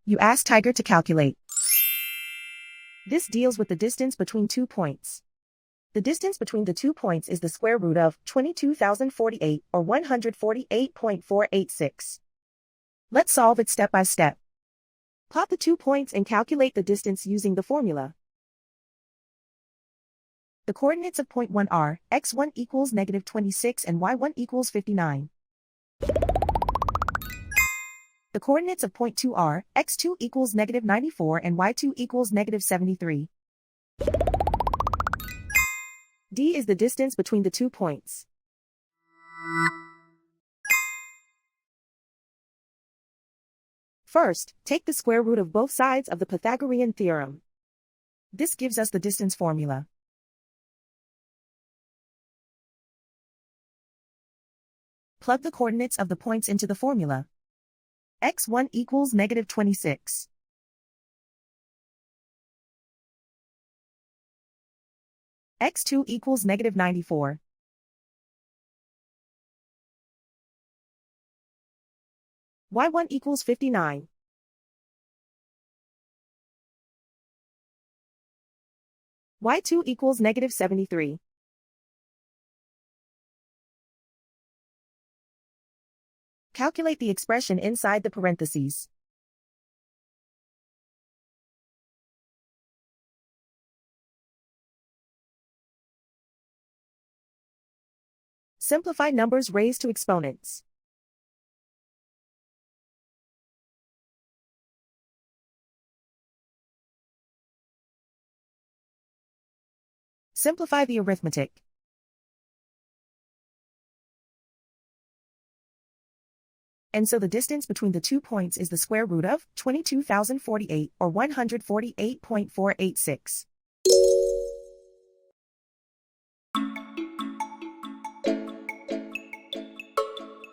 You ask Tiger to calculate. This deals with the distance between 2 points. The distance between the 2 points is the square root of 22,048 or 148.486. Let's solve it step by step. Plot the 2 points and calculate the distance using the formula. The coordinates of point 1 are x1 equals -26 and y1 equals 59. The coordinates of point 2 are x2 equals -94 and y2 equals -73. D is the distance between the 2 points. First, take the square root of both sides of the Pythagorean theorem. This gives us the distance formula. Plug the coordinates of the points into the formula. x1 equals -26. x2 equals -94. y1 equals 59. y2 equals -73. Calculate the expression inside the parentheses. Simplify numbers raised to exponents. Simplify the arithmetic. And so the distance between the 2 points is the square root of 22,048 or 148.486.